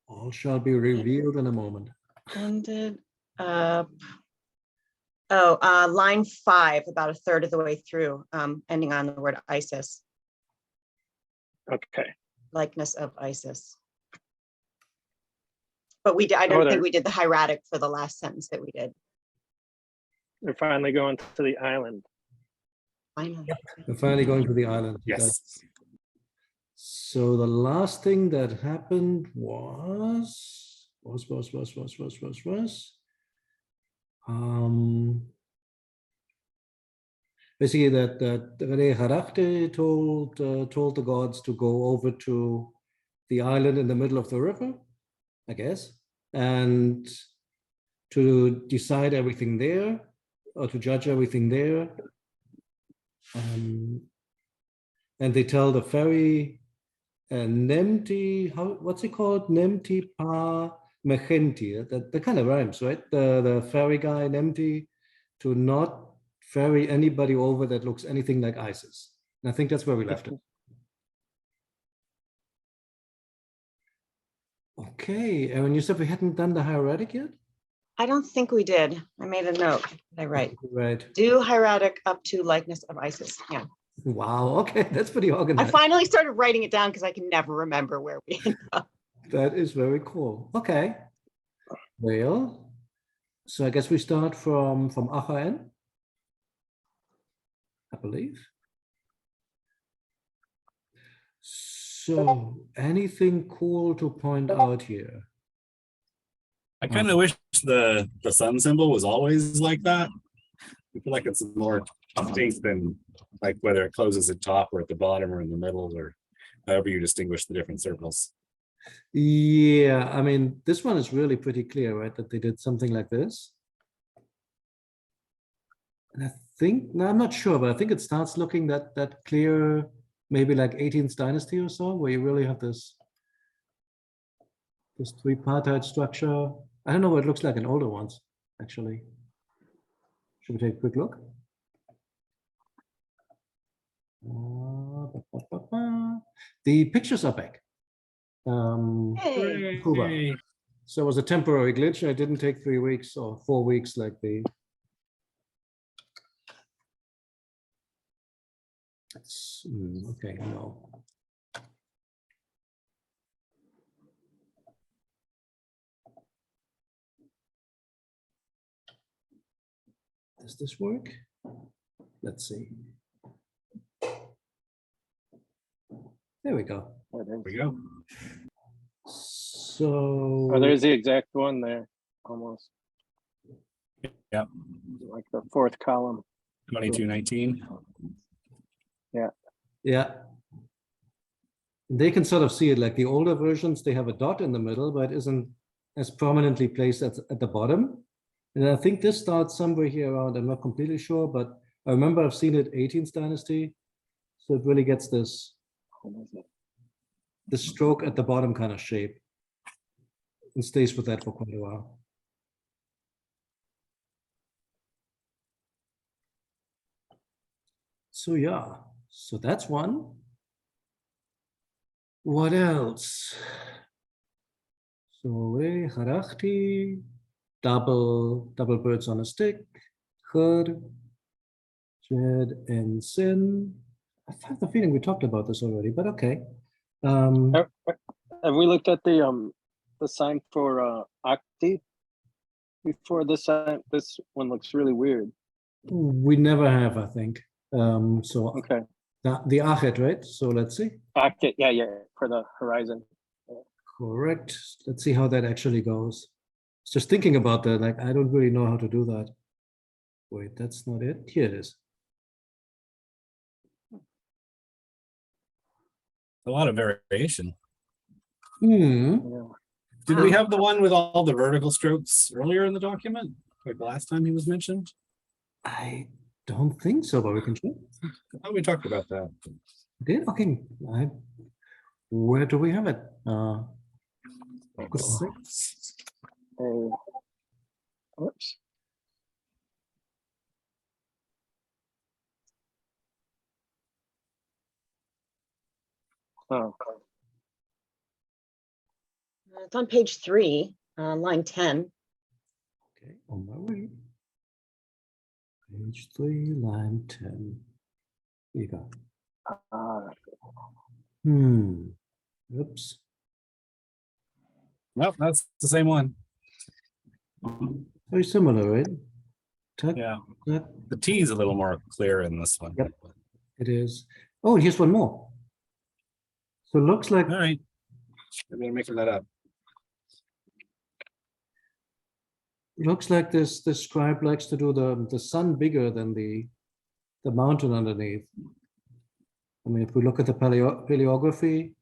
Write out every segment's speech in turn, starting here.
All shall be revealed in a moment. Ended up. Oh, line 5, about a third of the way through, ending on the word Isis, Okay. likeness of Isis. But I don't think we did the hieratic for the last sentence that we did. They're finally going to the island. Finally. We're finally going to the island. Yes. So the last thing that happened was basically that Hieratic told the gods to go over to the island in the middle of the river, I guess, and to decide everything there, or to judge everything there. And they tell the fairy Nemti, what's it called? Nemti pa mechenti. That kind of rhymes, right? The fairy guy Nemti, to not ferry anybody over that looks anything like Isis. And I think that's where we left it. Okay, Aaron, you said we hadn't done the hieratic yet? I don't think we did. I made a note. I write. Right. Do hieratic up to likeness of Isis. Yeah. Wow, okay, that's pretty I organized. finally started writing it down because I can never remember where we ended up. That is very cool. Okay. Well, so I guess we start from Achaen, I believe. So anything cool to point out here? I kind of wish the sun symbol was always like that. I feel like it's more distinct than like whether it closes at top or at the bottom or in the middle or however you distinguish the different circles. Yeah, I mean, this one is really pretty clear, right? That they did something like this. And I think, no, I'm not sure, but I think it starts looking that clear, maybe like 18th dynasty or so, where you really have this tripartite structure. I don't know what it looks like in older ones, actually. Should we take a quick look? The pictures are back. Hey. Cuba. So it was a temporary glitch. I didn't take 3 weeks or 4 weeks like the. Okay, no. Does this work? Let's see. There we go. There we go. So Oh, there's the exact one there, almost. Yep. Like the fourth column. 2219. yeah. They can sort of see it like the older versions, they have a dot in the middle, but it isn't as prominently placed at the bottom. And I think this starts somewhere here around, I'm not completely sure, but I remember I've seen it 18th dynasty. So it really gets this stroke at the bottom kind of shape and stays with that for quite a while. So yeah, so that's one. What else? So Harachti, double birds on a stick, Chur, Jed, and Sin. I have the feeling we talked about this already, but okay. Have we looked at the sign for Akti before this sign? This one looks really weird. We never have, I think. So Okay. the Achet, right? So let's see. Akti, yeah, for the horizon. Correct. Let's see how that actually goes. Just thinking about that, like I don't really know how to do that. Wait, that's not it. Here it is. A lot of variation. Hmm. Yeah. Did we have the one with all the vertical strokes earlier in the document? Like the last time he was mentioned? I don't think so, but we can check. I thought we talked about that. Did okay. Where do we have it? Oops. Oh, It's on page 3, line 10. Okay, on my way. Page 3, line 10. Here you go. Oops. Nope, that's the same one. Very similar, right? Tuck, Yeah, tuck. the T is a little more clear in this one. Yep. It is. Oh, and here's one more. So it looks like All right, maybe I'm making that up. this scribe likes to do the sun bigger than the mountain underneath. I mean, if we look at the paleography,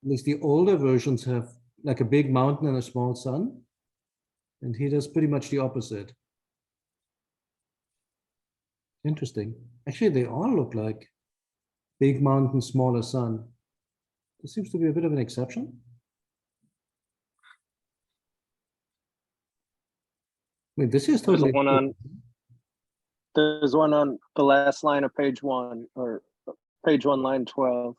at least the older versions have like a big mountain and a small sun, and he does pretty much the opposite. Interesting. Actually, they all look like big mountain, smaller sun. This seems to be a bit of an exception. I mean, this is There's totally. one on. There's one on the last line of page 1, or page 1, line 12.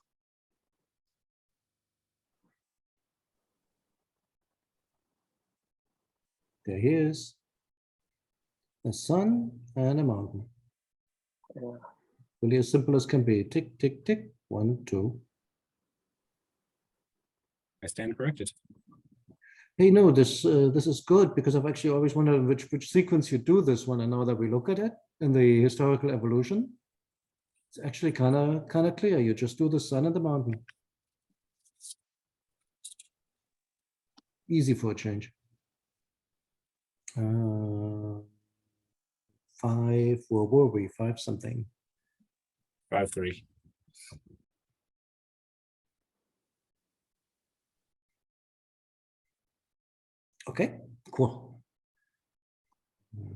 There he is. A sun and a mountain. Yeah. Really as simple as can be. Tick, tick, tick. 1, 2. I stand corrected. Hey, no, this is good because I've actually always wondered which sequence you do this one, and now that we look at it in the historical evolution, it's actually kind of clear. You just do the sun and the mountain. Easy for a change. 5, where were we? 5 something. 5-3. Okay, cool.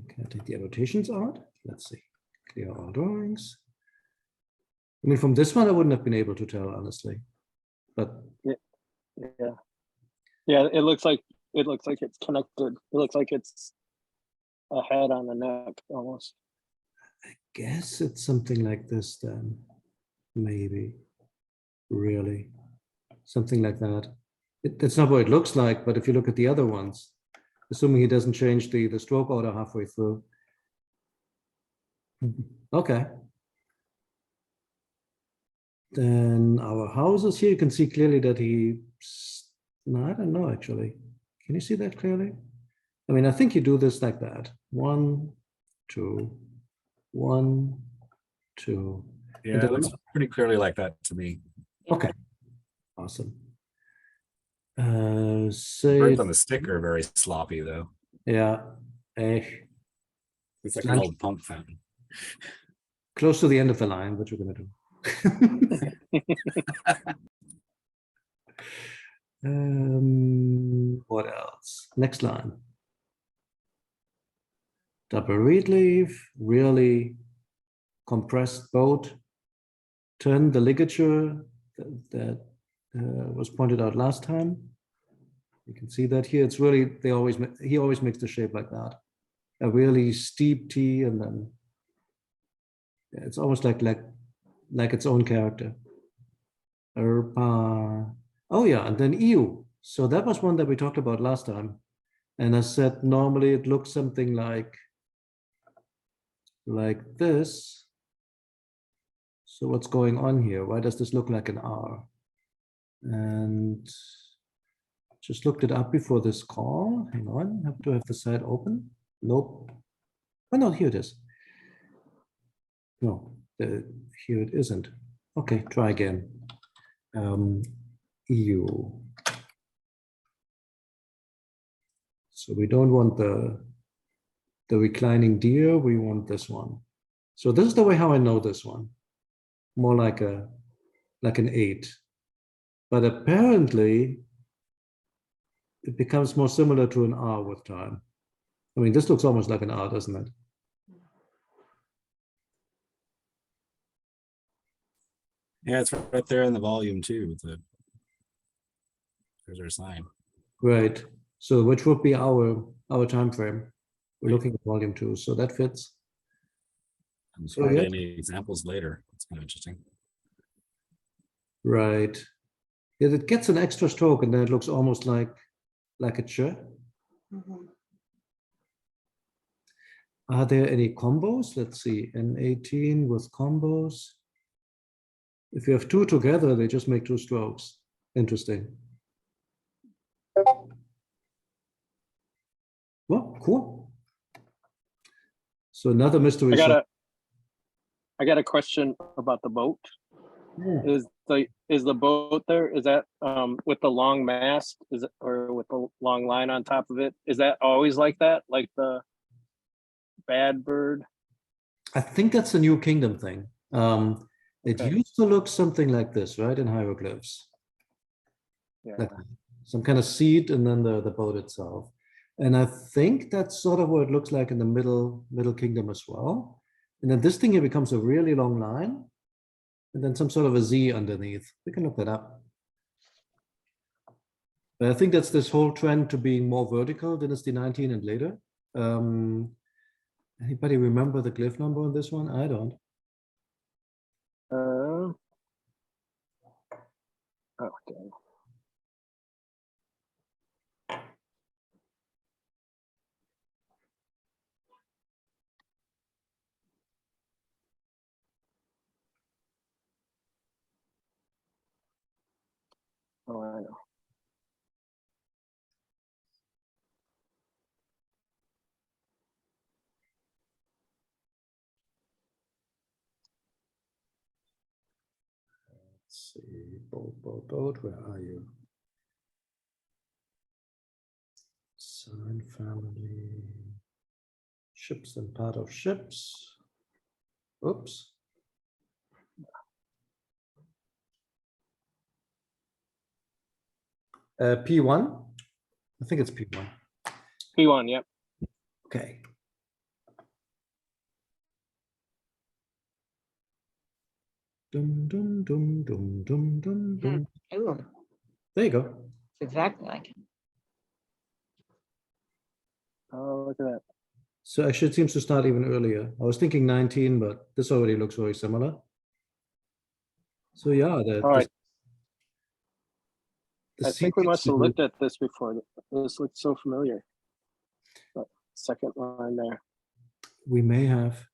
Can I take the annotations out? Let's see. Clear all drawings. I mean, from this one, I wouldn't have been able to tell, honestly. But Yeah, it looks like it's connected. It looks like it's a head on the neck almost. I guess it's something like this then. Maybe. Really. Something like that. That's not what it looks like, but if you look at the other ones, assuming he doesn't change the stroke order halfway through. Okay. Then our houses here, you can see clearly that no, I don't know actually. Can you see that clearly? I mean, I think you do this like that. 1, 2, 1, 2. Yeah, it looks pretty clearly like that to me. Okay. Awesome. Birds Save. on the stick are very sloppy though. Yeah. It's like an old pump fountain. Close to the end of the line, what you're gonna do. What else? Next line. Double reed leaf, really compressed boat, turn the ligature that was pointed out last time. You can see that here. It's really he always makes the shape like that. A really steep T, and then it's almost like its own character. Oh yeah, and then EU. So that was one that we talked about last time. And I said normally it looks something like this. So what's going on here? Why does this look like an R? And just looked it up before this call. Hang on, have to have the site open. Nope. Oh no, here it is. No, here it isn't. Okay, try again. EU. So we don't want the reclining deer, we want this one. So this is the way how I know this one. More like an 8. But apparently it becomes more similar to an R with time. I mean, this looks almost like an R, doesn't it? Yeah, it's right there in the volume too. There's our sign. Right. So which would be our time frame? We're looking at volume 2, so that fits. And So, find yeah. any examples later. It's kind of interesting. Right. Yeah, it gets an extra stroke, and then it looks almost like like it should. Mhm. Are there any combos? Let's see, N18 with combos. If you have two together, they just make two strokes. Interesting. Well, cool. So another mystery. I got a question about the boat. Yeah. Is the boat there? Is that with the long mast? Is it, or with the long line on top of it? Is that always like that? Like the Bad Bird? I think that's a New Kingdom thing. It Okay. used to look something like this, right, in hieroglyphs. Yeah. Like some kind of seed and then the boat itself. And I think that's sort of what it looks like in the middle kingdom as well. And then this thing here becomes a really long line and then some sort of a Z underneath. We can look that up. But I think that's this whole trend to being more vertical, Dynasty 19 and later. Anybody remember the glyph number on this one? I don't. Okay. Oh, I know. Let's see, boat, where are you? Sign family, ships and part of ships. Oops. P1, I think it's P1. P1, yep. Okay. Dum, dum, dum, dum, dum, dum, dum. Ooh, There you go. it's exactly like it. Oh, look at that. So actually it seems to start even earlier. I was thinking 19, but this already looks very similar. So yeah, All right. the I think we sequence must have to- looked at this before. This looks so familiar. But second line there. we may have.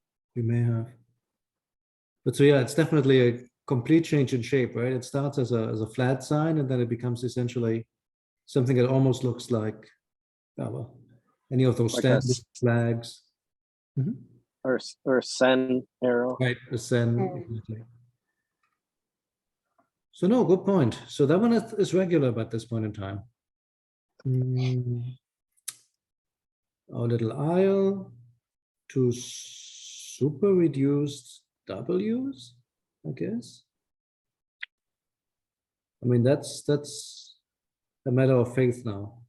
But so yeah, it's definitely a complete change in shape, right? It starts as a flat sign and then it becomes essentially something that almost looks like, well, any of those Like a standard flags. Mhm. or a Sen arrow. Right, the Sen, Mm. exactly. So no, good point. So that one is regular at this point in time. Our little isle, to super reduced W's, I guess. I mean, that's a matter of faith now.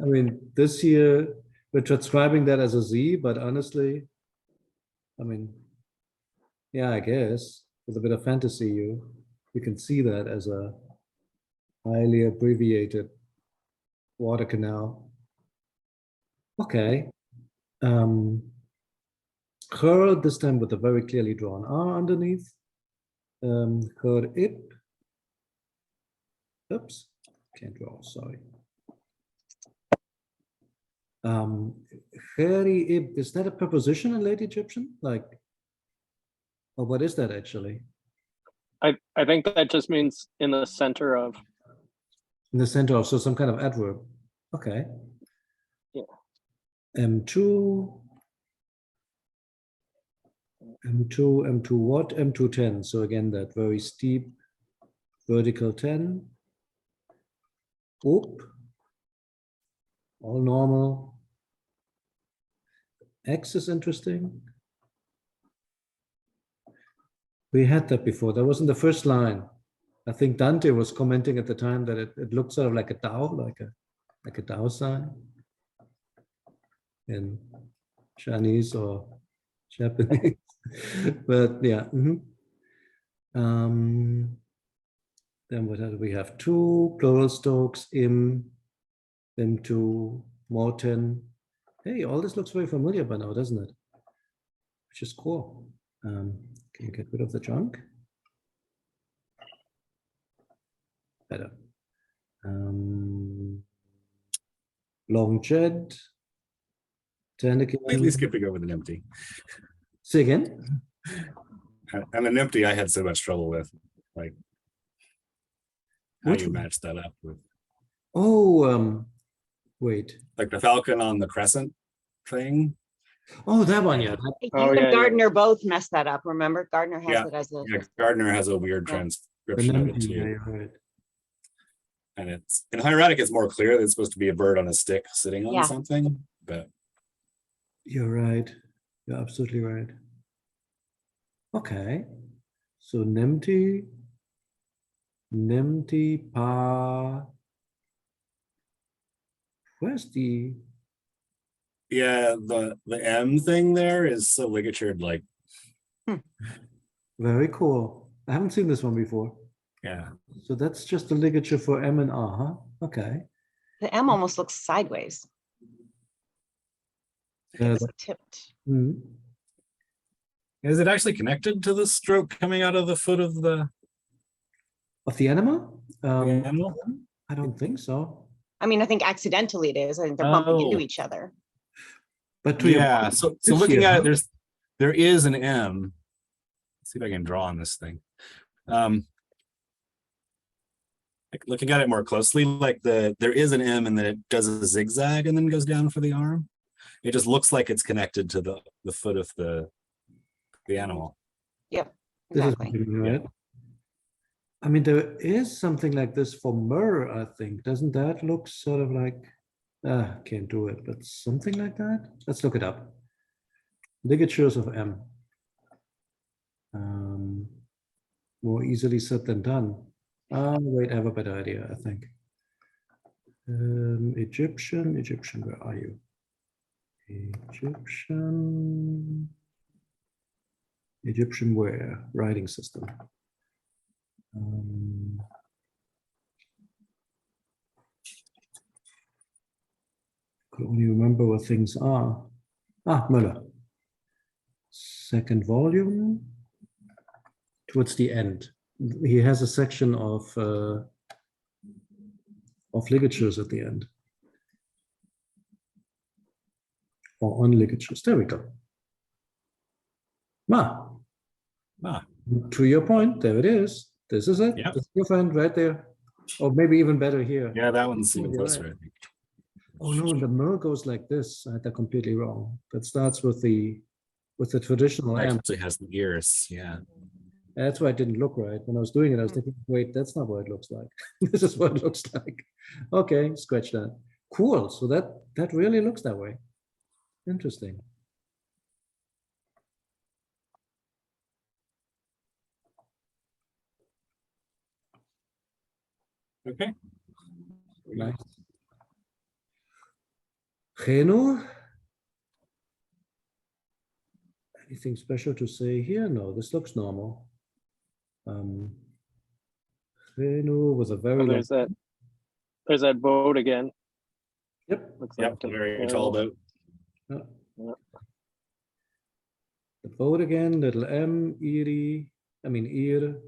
I mean, this year we're transcribing that as a Z, but honestly, I mean, yeah, I guess with a bit of fantasy, you can see that as a highly abbreviated water canal. Okay. Her, this time with a very clearly drawn R underneath. Her ip. Oops, can't draw, sorry. Heri ib, is that a preposition in late Egyptian? Like, or what is that actually? I think that just means in the center of. In the center of, so some kind of adverb. Okay. Yeah. M2, M2 what? M2 10. So again, that very steep vertical 10. Oop. All normal. X is interesting. We had that before. That was in the first line. I think Dante was commenting at the time that it looked sort of like a Tao, like a Tao sign in Chinese or Japanese. But yeah. Then what do we have? Two plural strokes, then two, Morten. Hey, all this looks very familiar by now, doesn't it? Which is cool. Can you get rid of the junk? Better. Long jet. Completely Tentacle. skipping over the empty. Say again. And an empty I had so much trouble with. Like how Which you one? match that up with Oh, wait. like the falcon on the crescent thing. Oh, that one, yeah. You Oh, and yeah, yeah. Gardner both messed that up. Remember, Gardner has Yeah, it as a. Yeah, Gardner has a weird Yeah. transcription of it Yeah, too. you're right. And it's in hieratic, it's more clear that it's supposed to be a bird on a stick sitting on Yeah. something, but You're right. You're absolutely right. Okay. So Nemti pa. Where's the yeah, the M thing there is so ligatured, like very cool. I haven't seen this one before. yeah. So that's just the ligature for M and R, huh? Okay. The M almost looks sideways. Yeah, It's tipped. Mhm. Is it actually connected to the stroke coming out of the foot of the Of the animal? animal? I don't think so. I mean, I think accidentally it is. I think they're bumping into Oh. each other. But to your Yeah, point, so this looking here, at huh? it, there is an M. Let's see if I can draw on this thing. Like looking at it more closely, like there is an M and then it does a zigzag and then goes down for the arm. It just looks like it's connected to the foot of the animal. This Exactly. is right. I mean, there is something like this for myrrh, I think. Doesn't that look sort of like, can't do it, but something like that? Let's look it up. Ligatures of M. More easily said than done. Wait, I have a better idea, I think. Egyptian, where are you? Egyptian where? Writing system. Could only remember what things are. Müller. Second volume. Towards the end. He has a section of ligatures at the end. Or on ligatures. There we go. To your point, there it is. This is it. Yep. This is your friend right there. Or maybe even better here. Yeah, that one's even You're closer, right. I think. Oh no, and the myrrh goes like this. I had that completely wrong. That starts with the traditional It M. actually has the ears, yeah. That's why it didn't look right. When I was doing it, I was thinking, wait, that's not what it looks like. This is what it looks like. Okay, scratch that. Cool. So that really looks that way. Interesting. Okay. Nice. Geno? Anything special to say here? No, this looks normal. Geno with a very Oh, long. there's that boat again. Yep. Looks Yep, like the an very tall arrow. boat. Yeah. Yeah. The boat again, little M, Erie, ear.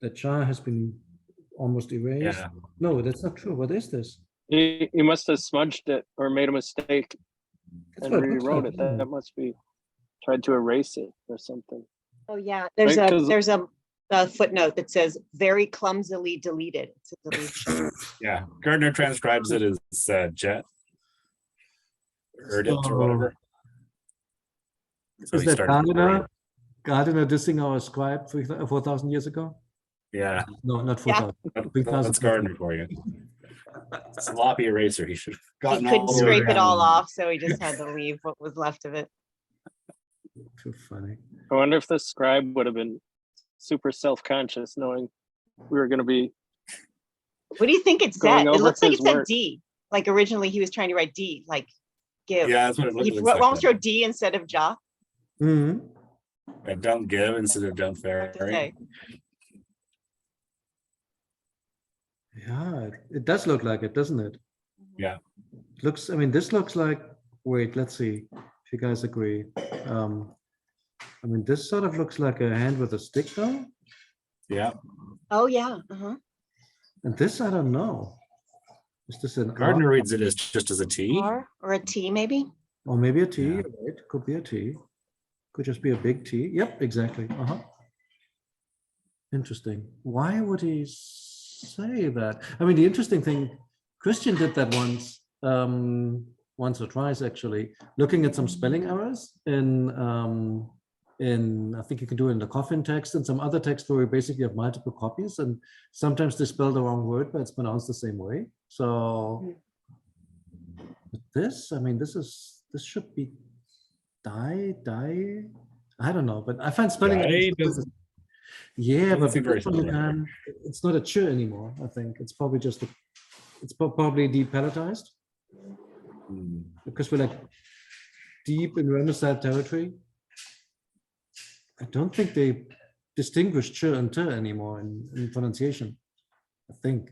The cha has been almost erased. Yeah. No, that's not true. What is this? He must have smudged it or made a mistake That's and what it looks rewrote like, it. isn't it? That must be tried to erase it or something. Oh, yeah. There's Right, a 'cause- there's a footnote that says very clumsily deleted. It's a deletion. Yeah, Gardner transcribes it as jet. Or it or So, whatever. So is he that started. Gardner dissing our scribe 4,000 years ago? Yeah, No, not Yeah. 4,000. 3,000. that's Gardner for you. Sloppy eraser. He should have He gotten couldn't all the scrape it around. all off, so he just had to leave what was left of it. Too funny. I wonder if the scribe would have been super self-conscious knowing we were going to be. What do you think it Going said? It over looks like it his said work. D. Like originally he was trying to write D, like give. Yeah, that's what it He looks like. almost wrote D instead of Ja. Mhm. And don't give instead of don't I have to ferry. say. Yeah, it does look like it, doesn't it? Yeah. Looks, this looks like, wait, let's see if you guys agree. This sort of looks like a hand with a stick though. Yeah. Oh, yeah. Uh-huh. And this, I don't know. Is this an Gardner R reads it as just as a T. Or a T maybe? or maybe a T? Yeah. You're right. Could be a T. Could just be a big T. Yep, exactly. Interesting. Why would he say that? I mean, the interesting thing, Christian did that once or twice actually, looking at some spelling errors in I think you can do it in the coffin text and some other text where we basically have multiple copies, and sometimes they spell the wrong word, but it's pronounced the same way. So this, I mean, this should be die. I don't know, but I find spelling. Right? Yeah, doesn't but seem very this one you similar. can, it's not a ch anymore. I think it's probably just it's probably depalatized Hmm. because we're like deep in Renaissance territory. I don't think they distinguish ch and t anymore in pronunciation. I think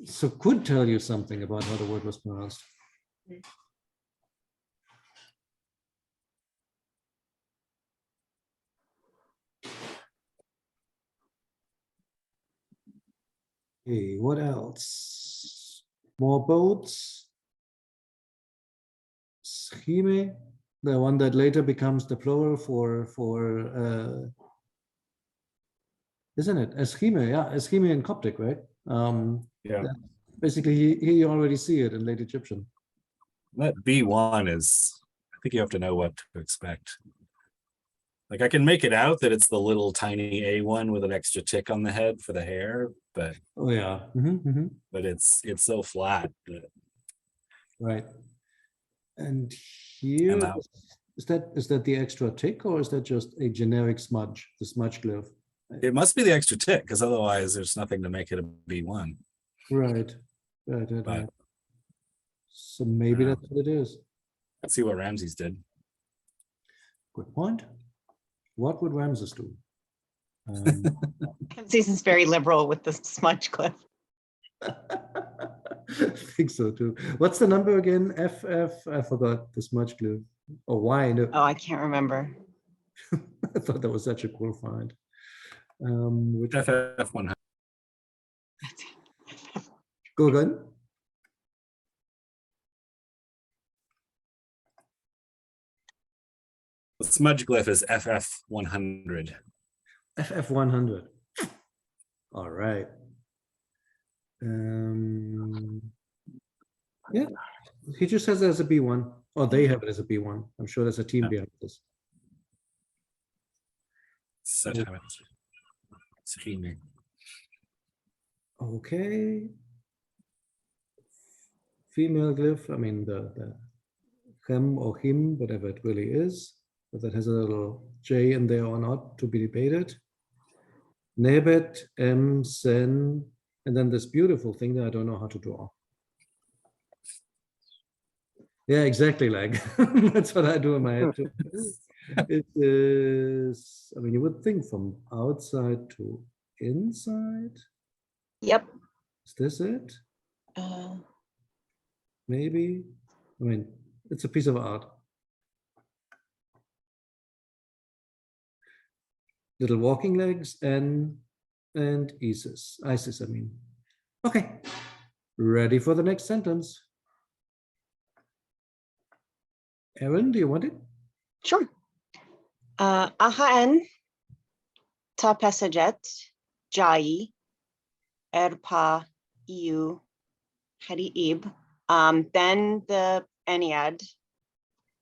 so. Could tell you something about how the word was pronounced. Hey, what else? More boats. Scheme, the one that later becomes the plural for isn't it? Eschime, yeah, Eschime in Coptic, right? Yeah. Basically, here you already see it in late Egyptian. That B1 is, I think you have to know what to expect. Like I can make it out that it's the little tiny A1 with an extra tick on the head for the hair, but Oh yeah, it's so flat. right. And here, And that, is that the extra tick or is that just a generic smudge, the smudge glyph? it must be the extra tick because otherwise there's nothing to make it a B1. Right. But So maybe Yeah. that's what it is. let's see what Ramses did. Good point. What would Ramses do? Season's very liberal with the smudge cliff. I think so too. What's the number again? FF, I forgot the smudge glue. Or Y, no. Oh, I can't remember. I thought that was such a cool find. Which FF100. go again? The smudge glyph is FF100. FF100. All right. Yeah, he just has it as a B1, or they have it as a B1. I'm sure there's a team Yeah. behind this. Such a screaming. Okay. Female glyph, I mean the hem or him, whatever it really is, but that has a little J in there or not to be debated. Nebet, M, Sen, and then this beautiful thing that I don't know how to draw. Yeah, exactly. Like that's what I do in my head too. It is, I mean, you would think from outside to inside. Yep. Is this it? Maybe. I mean, it's a piece of art. Little walking legs and Isis, I mean. Okay, ready for the next sentence. Erin, do you want it? Sure. Ahaen tapesajet jai erpa iu hariib. Then the Ennead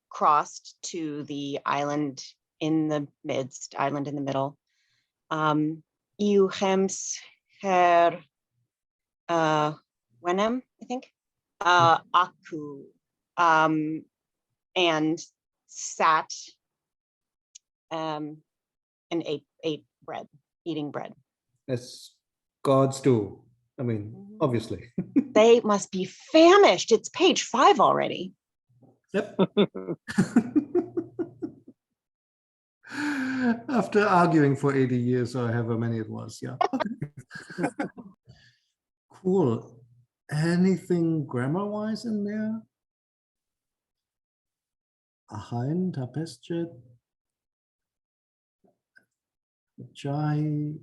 crossed to the island in the midst, island in the middle. Iu hems her wenem, I think. Aku. And sat and ate bread, eating bread. As gods do. I mean, obviously. They must be famished. It's page 5 already. Yep. After arguing for 80 years or however many it was, yeah. Cool. Anything grammar-wise in there? Ahain, tapestjet, jai,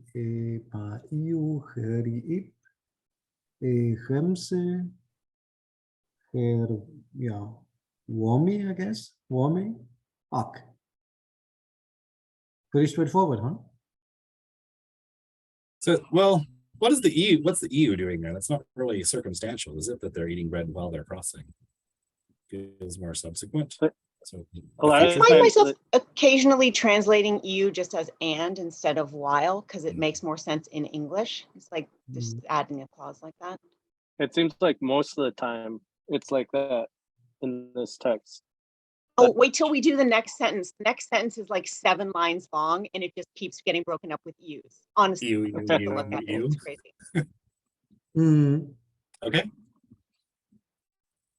pa iu, heriip. Remse, yeah, Wormy, I guess. Wormy, Ak. Pretty straightforward, huh? So, well, what is the EU? What's the EU doing there? That's not really circumstantial, is it? That they're eating bread while they're crossing. Feels more subsequent. But So a lot I of find times myself the- occasionally translating "you" just as "and" instead of "while" because it Mm. makes more sense in English. It's like just adding a clause like that. it seems like most of the time it's like that in this text. Oh, But- wait till we do the next sentence. The next sentence is like 7 lines long and it just keeps getting broken up with "yous." Honestly, EU, take a look at it. EU. It's crazy. Mm. Okay.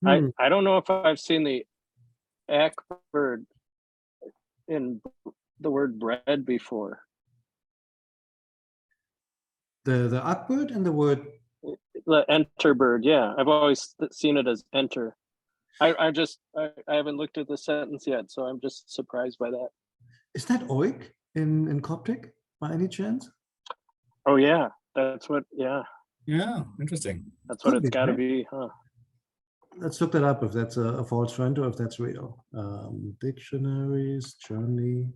Hmm. I don't know if I've seen the ack bird in the word bread before. The Akbird and the word. The enter bird, yeah. I've always seen it as enter. I haven't looked at the sentence yet, so I'm just surprised by that. Is that oik in Coptic by any chance? Oh yeah, that's what. Yeah, Yeah, interesting. that's what Could it's be, got to right? be, huh? Let's look that up if that's a false friend or if that's real. Dictionaries, Germany.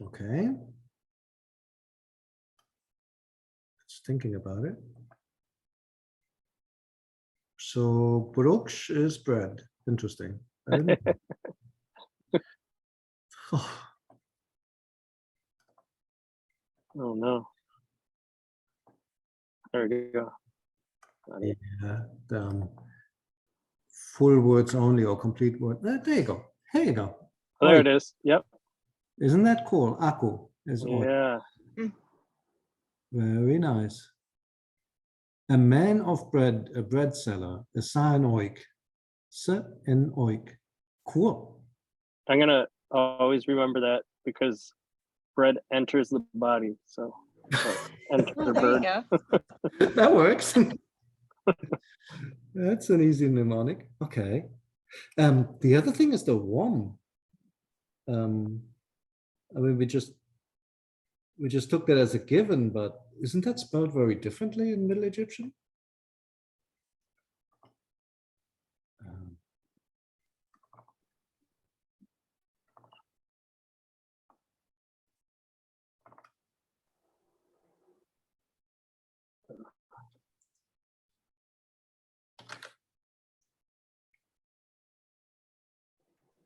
Okay. Just thinking about it. So brooch is bread. Interesting. I didn't know. Oh, Oh no. There we go. Got it. yeah, full words only or complete word. There you go. There you go. Oh, there Oik. it is. Yep. Isn't that cool? Aku is oik. Yeah. Very nice. A man of bread, a bread seller, a sign oik. Se en oik. Cool. I'm gonna always remember that because bread enters the body. So enter Oh, there you bird. go. That works. That's an easy mnemonic. Okay. The other thing is the WOM. I mean, we just took that as a given, but isn't that spelled very differently in Middle Egyptian? Um,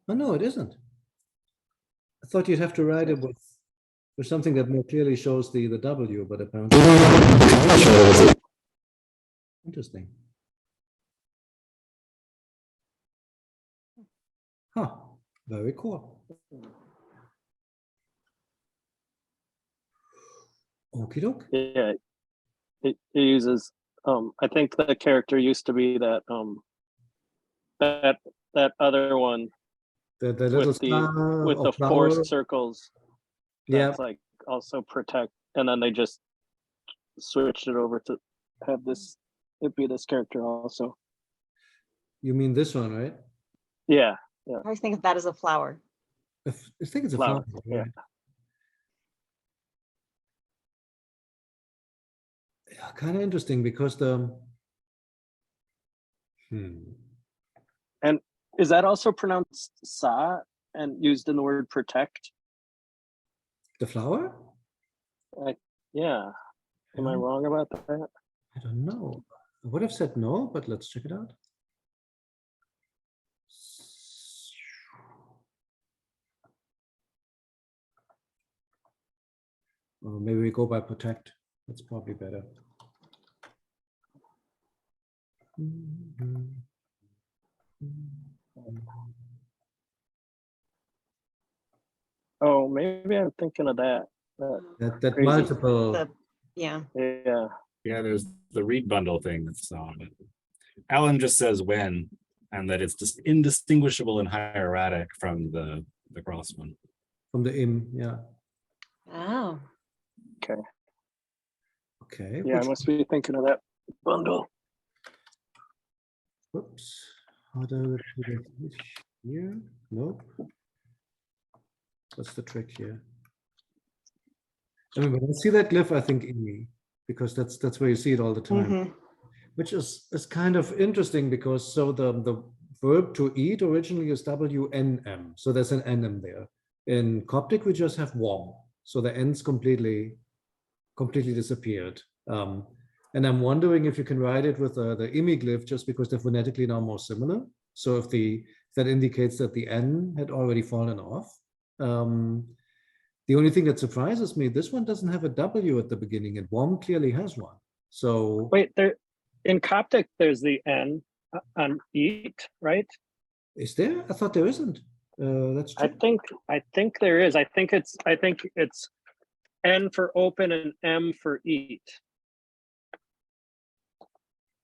Oh no, it isn't. I thought you'd have to write it with something that more clearly shows the W, but apparently. Interesting. Huh. Very cool. Okie doke. Yeah. It uses. I think the character used to be that. That other one The little with star with or the flower. 4 circles. Yeah. That's like also protect, and then they just switched it over to have this. It be this character also. You mean this one, right? Yeah. I always think of that as a flower. I think it's a Flower, flower. yeah. Right? Yeah, kind of interesting because the. And is that also pronounced sa and used in the word protect? The flower? Yeah. Am I wrong about that? I don't know. I would have said no, but let's check it out. Or maybe we go by protect. That's probably better. Oh, maybe I'm thinking of that. That Crazy. multiple. Yeah. Yeah. Yeah, there's the read bundle thing that's on it. Alan just says when, and that it's just indistinguishable in hieratic from the cross one. From the im, yeah. Oh. Okay. Okay. Yeah, I which- must be thinking of that bundle. Whoops. How do I put it here? Nope. What's the trick here? I mean, when I see that glyph, I think IMI, because that's where you see it all the time. Mhm. Which is kind of interesting because so the verb to eat originally is WNM, so there's an NM there. In Coptic, we just have WOM, so the N's completely disappeared. And I'm wondering if you can write it with the IMI glyph just because they're phonetically now more similar. So if that indicates that the N had already fallen off. The only thing that surprises me, this one doesn't have a W at the beginning, and WOM clearly has one. So Wait, there in Coptic, there's the N on eat, right? is there? I thought there isn't. That's I true. think there is. I think it's N for open and M for eat.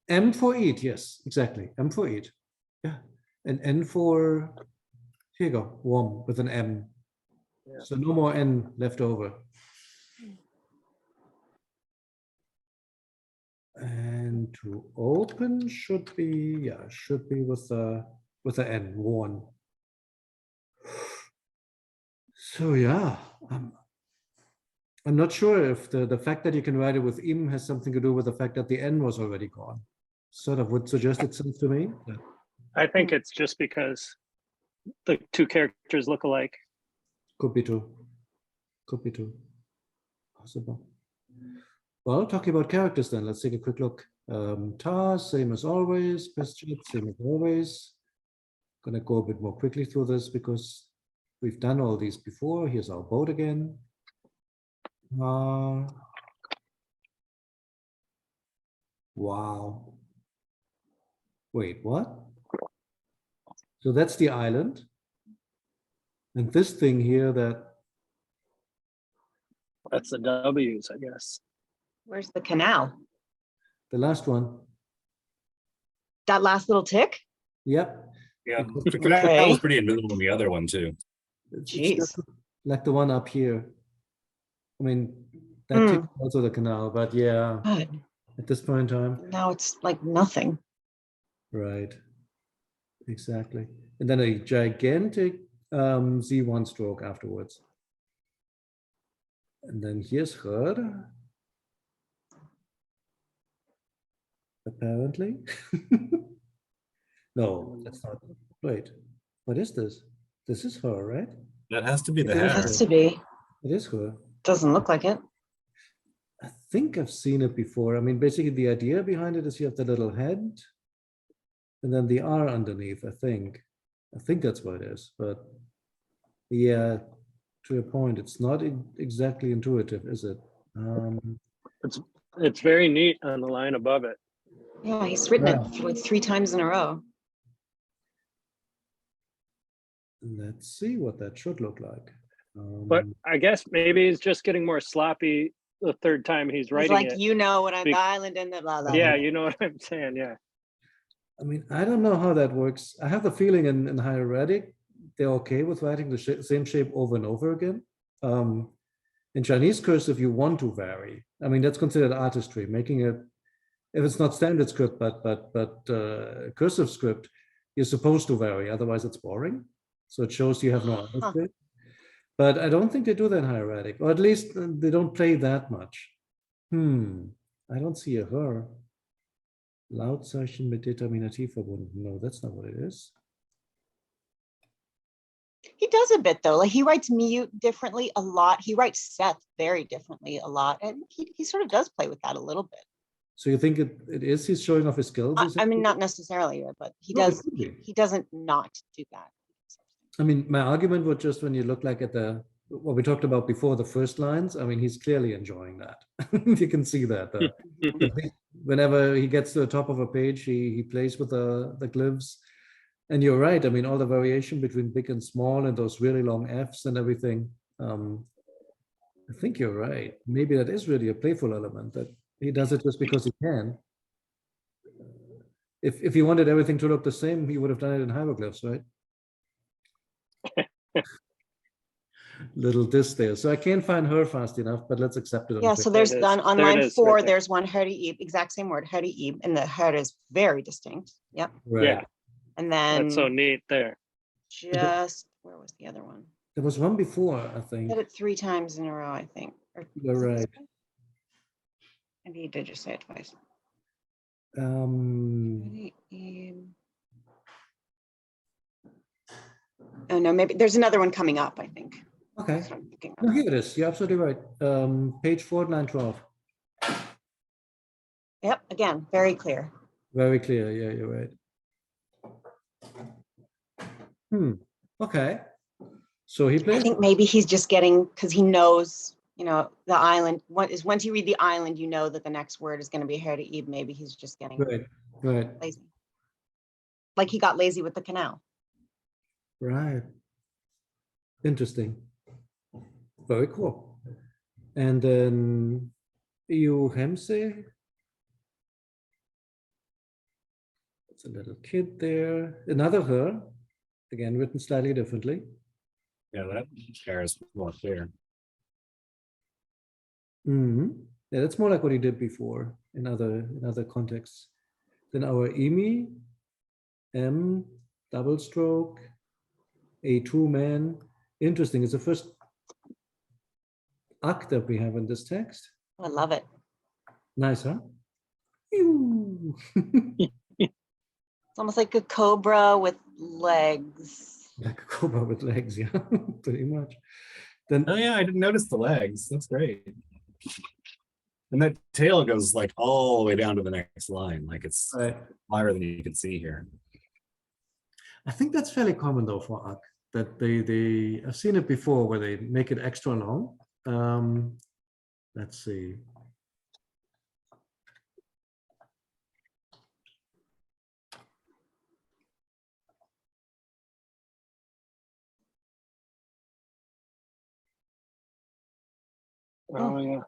M for eat, yes, exactly. M for eat. Yeah. And N for, here you go, warm with an M. Yeah. So no more N left over. And to open should be, yeah, should be with a N, worn. So yeah, I'm not sure if the fact that you can write it with im has something to do with the fact that the N was already gone. Sort of would suggest itself to me. I think it's just because the two characters look alike. Could be true. Could be true. Possible. Well, talking about characters then, let's take a quick look. Tar, same as always. Pestit, same as always. Gonna go a bit more quickly through this because we've done all these before. Here's our boat again. Wow. Wait, what? So that's the island. And this thing here That's the W's, I guess. Where's the canal? the last one. That last little tick? Yep. Yeah, Because the canal Okay. was pretty invisible in the other one too. it's Jeez. just like the one up here. I mean, that Hmm. takes also the canal, but yeah, God, at this point in time, now it's like nothing. right. Exactly. And then a gigantic Z1 stroke afterwards. And then here's her. Apparently. No, that's not. Wait, what is this? This is her, right? That has to be the It is It head. has to be. It is her. Doesn't look like it. I think I've seen it before. I mean, basically the idea behind it is you have the little head and then the R underneath, I think. I think that's what it is, but yeah, to your point, it's not exactly intuitive, is it? It's very neat on the line above it. Yeah, he's written Yeah. it like 3 times in a row. Let's see what that should look like. But I guess maybe he's just getting more sloppy the third time he's He's writing like, it. you know what I'm Be- the island and the blah blah. Yeah, blah. you know what I'm saying, yeah. I mean, I don't know how that works. I have the feeling in Hieratic, they're okay with writing the same shape over and over again. In Chinese cursive, you want to vary. I mean, that's considered artistry, making it, if it's not standard script, but cursive script, you're supposed to vary, otherwise it's boring. So it shows you have no artistry. But I don't think they do that in Hieratic, or at least they don't play that much. I don't see a her. Lautzeichen mit Determinativ verbunden. No, that's not what it is. He does a bit though. Like he writes mute differently a lot. He writes Seth very differently a lot. And he sort of does play with that a little bit. So you think it is he's showing off his skills? I mean, not necessarily, but he No, it does. could be. He doesn't not do that. I mean, my argument was just when you look like at what we talked about before, the first lines, I mean, he's clearly enjoying that. You can see that. Whenever he gets to the top of a page, he plays with the glyphs. And you're right. I mean, all the variation between big and small and those really long Fs and everything. I think you're right. Maybe that is really a playful element, that he does it just because he can. If he wanted everything to look the same, he would have done it in hieroglyphs, right? little diss there. So I can't find her fast enough, but let's accept it. Yeah, so there's it is. on There it line is, 4, right there. there's one Hieratic, exact same word, Hieratic, and the head is very distinct. Yep. Right. Yeah, And that's so then neat there. just, where was the other one? There was one before, I think. Said it 3 times in a row, I think. Or You're was it this right. one? Maybe you did just say it twice. Oh, no, maybe there's another one coming up, I think. Okay. That's what I'm thinking No, of. here it is. You're absolutely right. Page 4, line 12. Yep, again, very clear. Very clear. Yeah, you're right. Okay. So he I plays. think maybe he's just getting, because he knows, you know, the island. Once you read the island, you know that the next word is going to be Hieratic. Maybe he's just getting Right. lazy. Like he got lazy with the canal. Right. Interesting. Very cool. And then Hemse. It's a little kid there. Another her. Again, written slightly differently. Yeah, that hair is more clear. Yeah, that's more like what he did before in other contexts. Then our Emi, M, double stroke, A2 man. Interesting. It's the first act that we have in this text. I love it. Nice, huh? Ew. It's almost like a cobra with legs. Like a cobra with legs, yeah, pretty much. Then Oh yeah, I didn't notice the legs. That's great. And that tail goes like all the way down to the next line. Like it's higher than you can see here. I think that's fairly common though for Ak, that they I've seen it before where they make it extra long. Let's see. Oh yeah.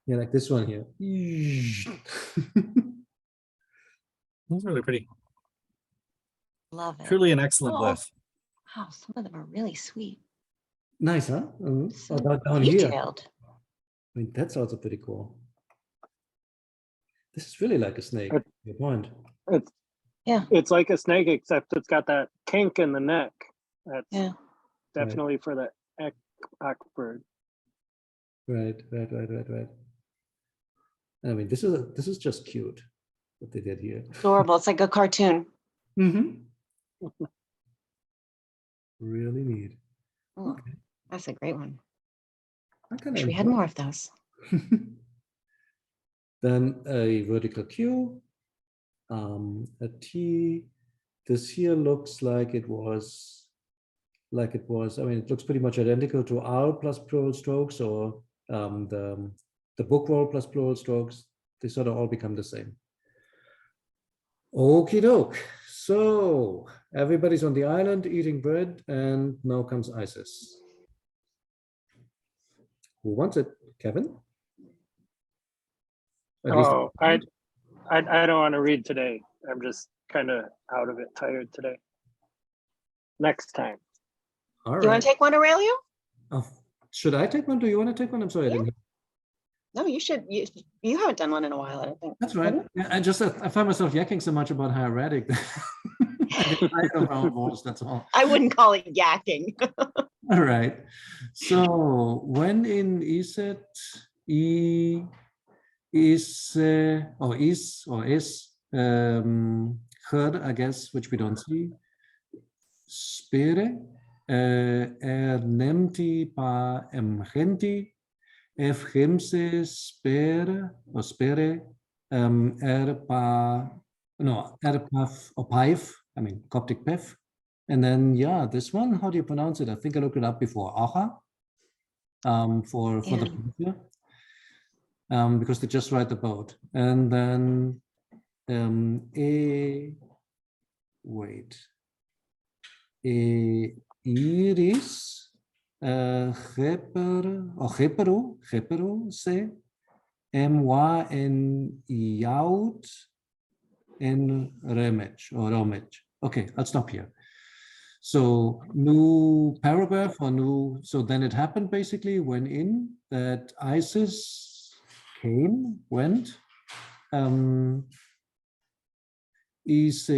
Yeah, like this one here. That's really pretty. Love it. Truly an excellent Oh. glyph. Wow, some of them are really sweet. Nice, huh? So Oh, down here. detailed. I mean, that's also pretty cool. This is really like a snake. Good point. It's like a snake, except it's got that kink in the neck. That's Yeah. definitely for the ack bird. Right. I mean, this is just cute what they did here. Adorable. It's like a cartoon. Really neat. Oh, that's a great one. I Wish we had more of those. Then a vertical Q, a T. This here looks like it was. I mean, it looks pretty much identical to R plus plural strokes or the book roll plus plural strokes. They sort of all become the same. Okie doke. So everybody's on the island eating bread, and now comes Isis. Who wants it? Kevin? At least- Oh, I don't want to read today. I'm just kind of out of it, tired today. Next time. All Do you want right. to take one, Aurelio? Oh, should I take one? Do you want to take one? I'm sorry, I didn't. No, you should. You haven't done one in a while, I don't think. That's right. Yeah, I find myself yakking so much about hieratic. I don't know voice, that's all. I wouldn't call it yakking. All right. So when in Iset, is her, I guess, which we don't see. Spere, nemti pa emgenti, efgemse spere, or spere, erpa opaif, I mean, Coptic pef. And then, yeah, this one, how do you pronounce it? I think I looked it up before, aha, for the future. Because they just write the boat. And then iris geperu se mwa en yaut en remech or romech. Okay, I'll stop here. So new paragraph or new, so then it happened basically when in that Isis went, is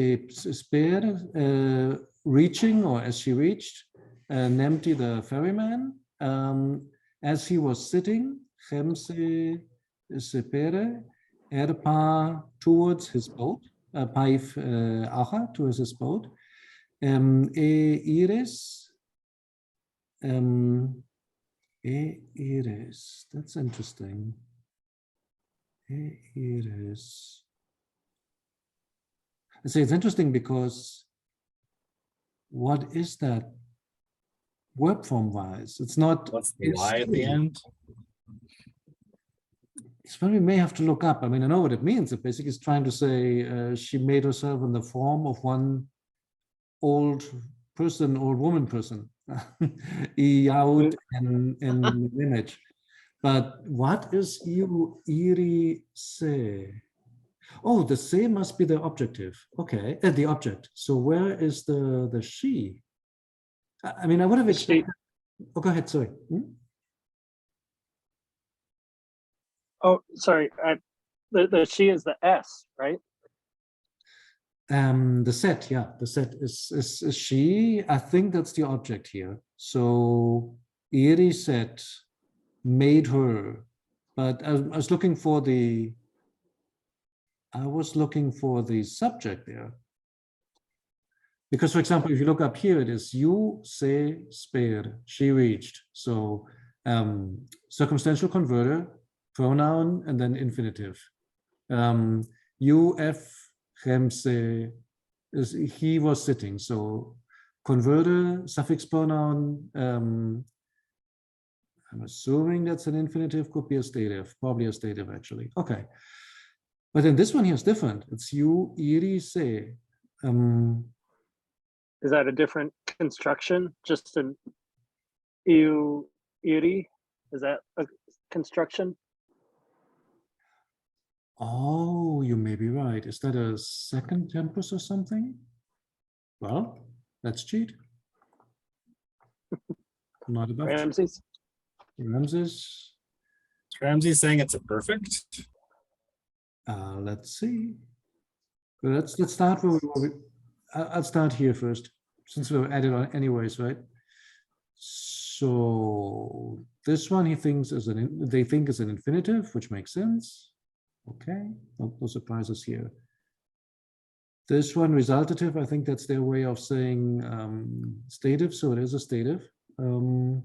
reaching, or as she reached, Nemti the ferryman, as he was sitting, Chemse sepere, erpa towards his boat, paif acha towards his boat, iris, iris, that's interesting. Iris. I say it's interesting because what is that verb form wise? It's not. What's the Y at the end? It's one we may have to look up. I mean, I know what it means. It basically is trying to say she made herself in the form of one old woman person, Yaud in the image. But what is iri se? Oh, the se must be the objective. Okay, the object. So where is the she? I mean, I would have expected. Oh, go ahead. Sorry. Oh, sorry. The she is the S, right? The set, yeah, the set is she. I think that's the object here. So iri set made her, but I was looking for the. I was looking for the subject there. Because, for example, if you look up here, it is you se spare, she reached. So circumstantial converter, pronoun, and then infinitive. You f se is he was sitting. So converter, suffix pronoun. I'm assuming that's an infinitive, could be a stative, probably a stative actually. Okay. But then this one here is different. It's you iri se. Is that a different construction? Just an eu iri? Is that a construction? Oh, you may be right. Is that a second tempus or something? Well, let's cheat. Not above Ramses? Ramses. Ramsey saying it's a perfect. Let's see. Let's start where I'll start here first, since we're added on anyways, right? So this one they think is an infinitive, which makes sense. Okay, no surprises here. This one resultative, I think that's their way of saying stative, so it is a stative. And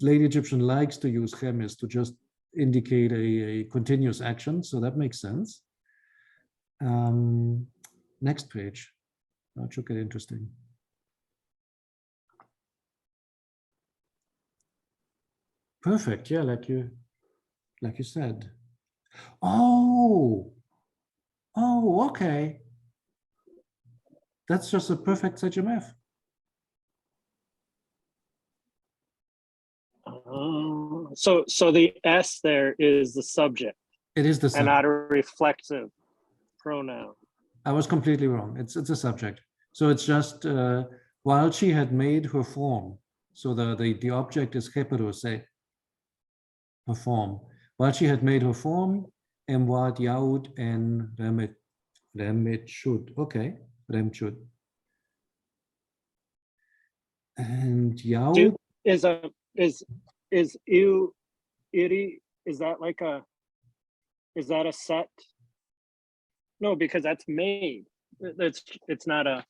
Lady Egyptian likes to use chemis to just indicate a continuous action, so that makes sense. Next page. That should get interesting. Perfect, yeah, like you said. Oh, okay. That's just a perfect ZMF. So the S there is the subject. It is the and subject. not a reflexive pronoun. I was completely wrong. It's a subject. So it's just while she had made her form. So the object is se, her form. While she had made her form, and what yaud and remet should. Okay, rem should. And yaud Is eu iri, is that like is that a set? No, because that's made. It's not a,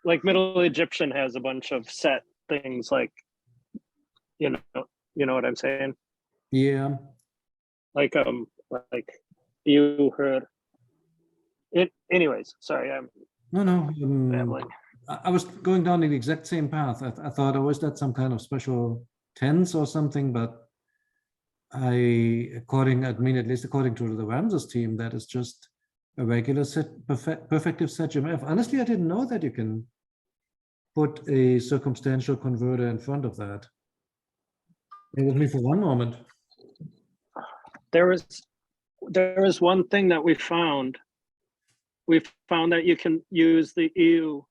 like Middle Egyptian has a bunch of set things, like, you know what I'm saying? Yeah. Like you heard it. Anyways, sorry, I'm rambling. I was going down the exact same path. I thought, oh, is that some kind of special tense or something? But at least according to the Ramses team, that is just a regular perfective set GMF. Honestly, I didn't know that you can put a circumstantial converter in front of that. It was me for one moment. There was one thing that we found. We found that you can use the eu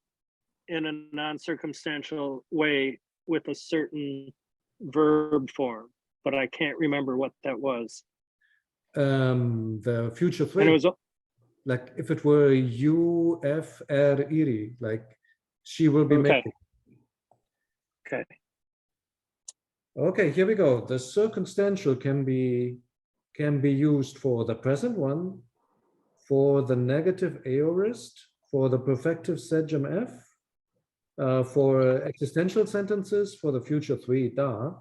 in a non-circumstantial way with a certain verb form, but I can't remember what that was. The future And it three, was, like if it were you, F, R, iri, like she will be okay. making. Okay. Okay, here we go. The circumstantial can be used for the present one, for the negative aorist, for the perfective sedgem F, for existential sentences, for the future three, da,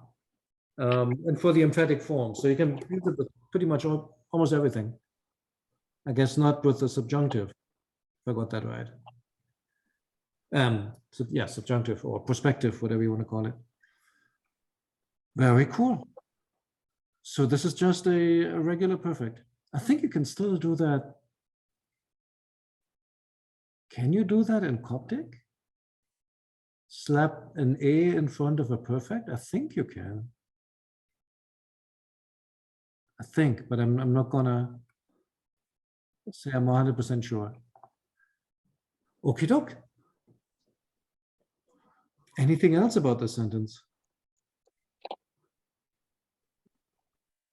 and for the emphatic form. So you can use it with pretty much almost everything. I guess not with the subjunctive, if I got that right. So yeah, subjunctive or prospective, whatever you want to call it. Very cool. So this is just a regular perfect. I think you can still do that. Can you do that in Coptic? Slap an A in front of a perfect? I think you can. I think, but I'm not gonna say I'm 100% sure. Okie doke. Anything else about the sentence?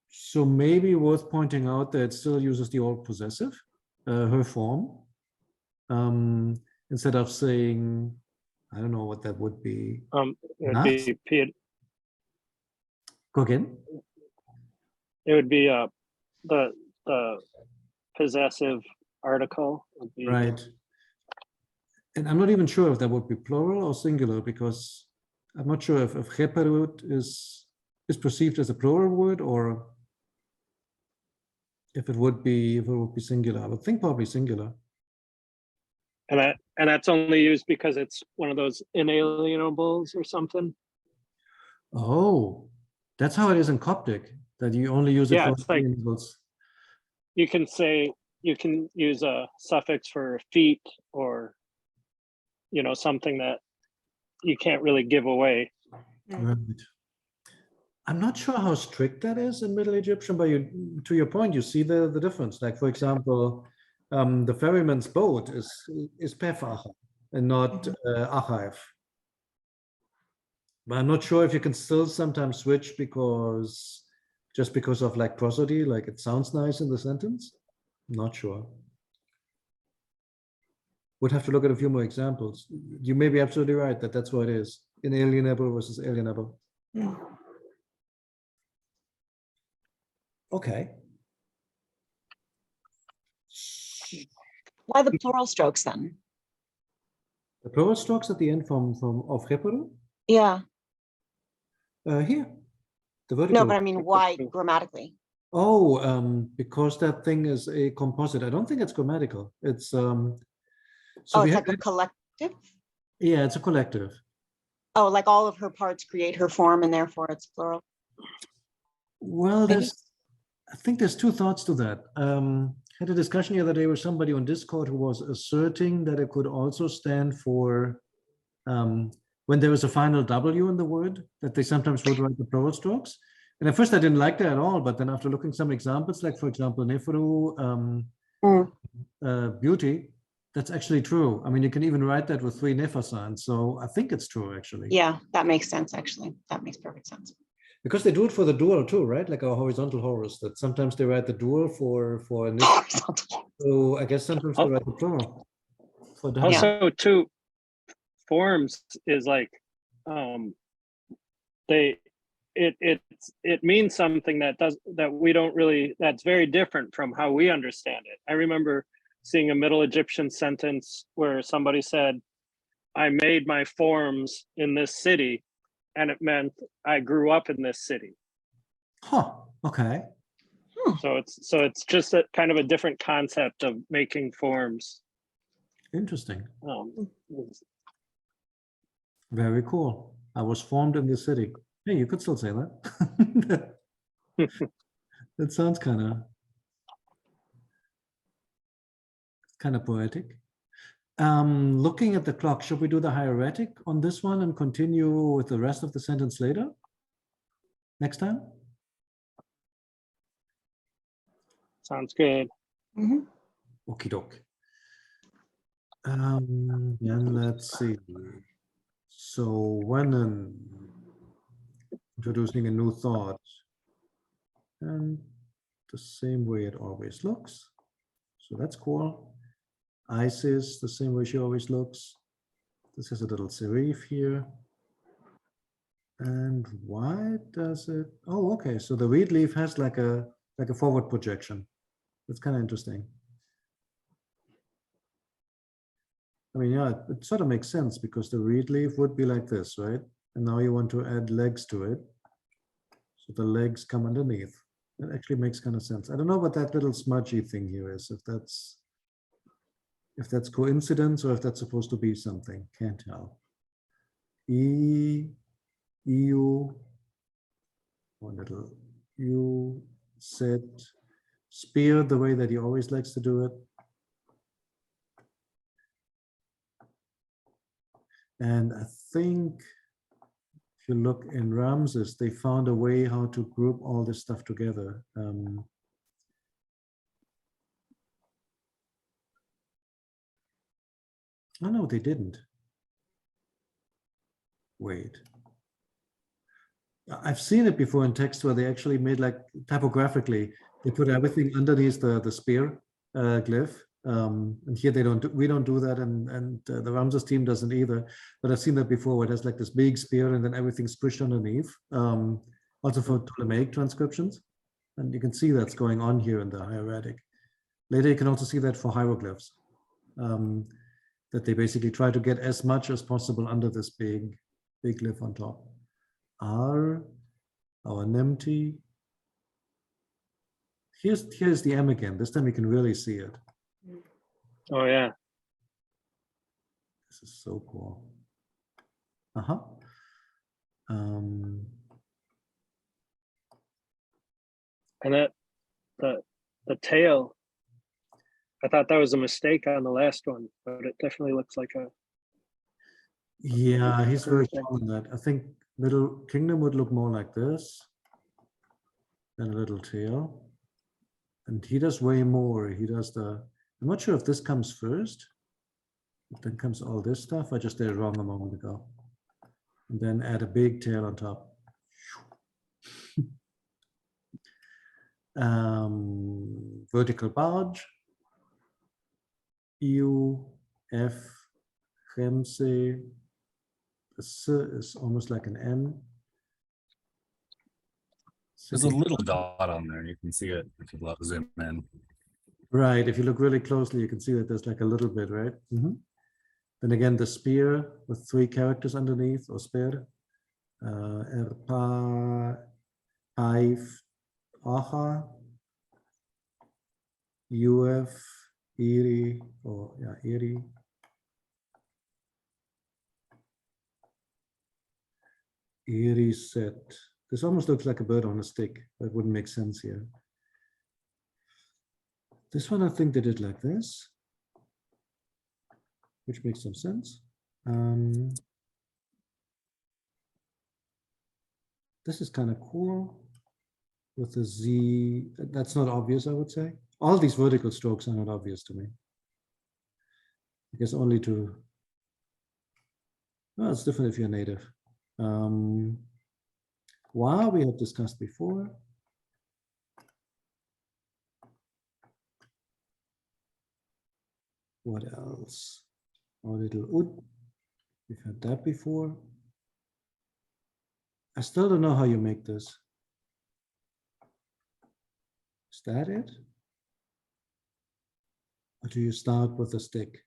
So maybe worth pointing out that it still uses the old possessive, her form. Instead of saying, I don't know what that would be. It would Nachts? be Go again. it would be the possessive article would be, Right. And I'm not even sure if that would be plural or singular, because I'm not sure if Hieratic is perceived as a plural word or if it would be singular. I would think probably singular. and that's only used because it's one of those inalienables or something. Oh, that's how it is in Coptic, that you only use it Yeah, for it's like variables. you can use a suffix for feet or something that you can't really give away. Right. I'm not sure how strict that is in Middle Egyptian, but to your point, you see the difference. Like, for example, the ferryman's boat is Pefach and not Achav. But I'm not sure if you can still sometimes switch just because of like prosody, like it sounds nice in the sentence. Not sure. Would have to look at a few more examples. You may be absolutely right that that's what it is. Inalienable versus alienable. Okay. Why the plural strokes then? The plural strokes at the end from of Hieratic? Yeah, Here, the no, vertical. but I mean, why grammatically? Oh, because that thing is a composite. I don't think it's grammatical. It's so Oh, we it's have like a collective? yeah, it's a collective. Oh, like all of her parts create her form and therefore it's plural. Well, Maybe. I think there's two thoughts to that. Had a discussion the other day with somebody on Discord who was asserting that it could also stand for when there was a final W in the word, that they sometimes would write the plural strokes. And at first I didn't like that at all, but then after looking some examples, like for example, Nefru, beauty, that's actually true. I mean, you can even write that with 3 Nefer signs. So I think it's true, actually. Yeah, that makes sense, actually. That makes perfect sense. Because they do it for the dual too, right? Like a horizontal Horus, that sometimes they write the dual for so I guess sometimes they write the plural for W. Also, too, forms is like it means something that we don't really, that's very different from how we understand it. I remember seeing a Middle Egyptian sentence where somebody said, I made my forms in this city, and it meant I grew up in this city. Huh. Okay. So it's just a kind of a different concept of making forms. Interesting. It's- Very cool. I was formed in the city. Hey, you could still say that. That sounds kind of poetic. Looking at the clock, should we do the hieratic on this one and continue with the rest of the sentence later? Next time? Sounds good. Mhm. Okie doke. And let's see. So when introducing a new thought, and the same way it always looks. So that's cool. Isis, the same way she always looks. This is a little serif here. And why does it? Oh, okay. So the read leaf has like a forward projection. That's kind of interesting. I mean, yeah, it sort of makes sense because the read leaf would be like this, right? And now you want to add legs to it. So the legs come underneath. That actually makes kind of sense. I don't know what that little smudgy thing here is, if that's coincidence or if that's supposed to be something. Can't tell. EU, one little U, set, spear the way that he always likes to do it. And I think if you look in Ramses, they found a way how to group all this stuff together. Oh no, they didn't. Wait. I've seen it before in text where they actually made like typographically, they put everything underneath the spear glyph. And here we don't do that, and the Ramses team doesn't either. But I've seen that before where there's like this big spear and then everything squished underneath. Also for Ptolemaic transcriptions. And you can see that's going on here in the hieratic. Later, you can also see that for hieroglyphs. That they basically try to get as much as possible under this big glyph on top. R, our NemT. Here's the M again. This time you can really see it. Oh yeah. This is so cool. Uh-huh. And that the tail, I thought that was a mistake on the last one, but it definitely looks like a. Yeah, he's very Perfect. strong on that. I think Little Kingdom would look more like this than a little tail. And he does way more. He does I'm not sure if this comes first. But then comes all this stuff. I just did it wrong a moment ago. And then add a big tail on top. Vertical barge. EU, F, Remse. The S is almost like an N. There's a little dot on there. You can see it if you zoom in. Right. If you look really closely, you can see that there's like a little bit, right? Then again, the spear with 3 characters underneath, or spear. P05L05, UF, Eri, or yeah, Eri. Eri set. This almost looks like a bird on a stick. That wouldn't make sense here. This one, I think they did like this, which makes some sense. This is kind of cool with the Z. That's not obvious, I would say. All these vertical strokes are not obvious to me. I guess only to, well, it's different if you're native. Wow, we have discussed before. What else? Our little ud. We've had that before. I still don't know how you make this. Is that it? Or do you start with a stick?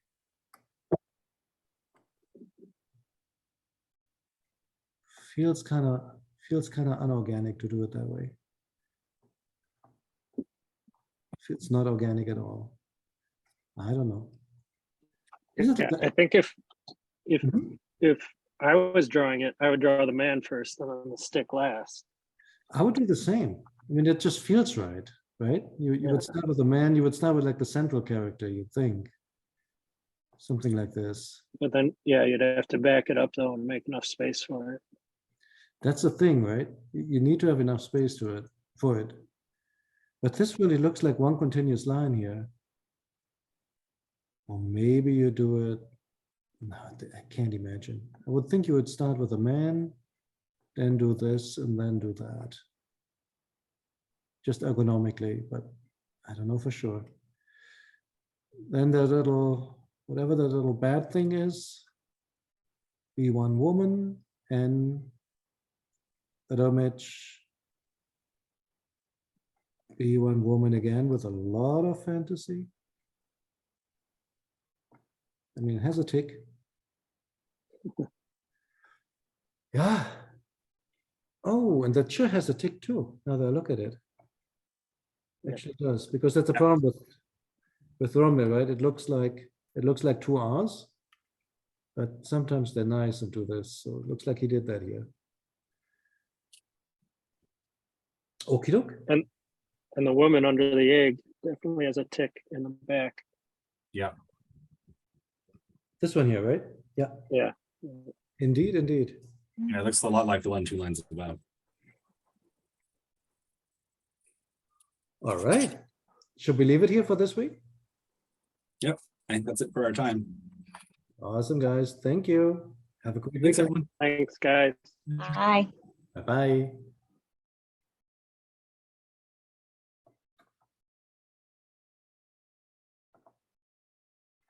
Feels kind of unorganic to do it that way. It's not organic at all. I don't know. Yeah, I think if Mhm. if I was drawing it, I would draw the man first and then the stick last. I would do the same. I mean, it just feels right, right? You Yeah. would start with the man, you would start with like the central character, you'd think. Something like this. But then yeah, you'd have to back it up though and make enough space for it. That's the thing, right? You need to have enough space for it. But this really looks like one continuous line here. Or maybe you do it. No, I can't imagine. I would think you would start with a man, then do this, and then do that. Just ergonomically, but I don't know for sure. Then the little, whatever the little bad thing is, be one woman and the image be one woman again with a lot of fantasy. I mean, it has a tick. Yeah. Oh, and the chair has a tick too. Now that I look at it. Actually it does, because that's the problem with Romeo, right? It looks like two R's, but sometimes they're nice and do this. So it looks like he did that here. Okie doke. And the woman under the egg definitely has a tick in the back. Yeah. This one here, right? Yeah. Yeah. Indeed, indeed. Yeah, it looks a lot like the one 2 lines above. All right. Should we leave it here for this week? I think that's it for our time. Awesome, guys. Thank you. Have a great Thanks, weekend. everyone. Thanks, guys. Bye. Bye-bye.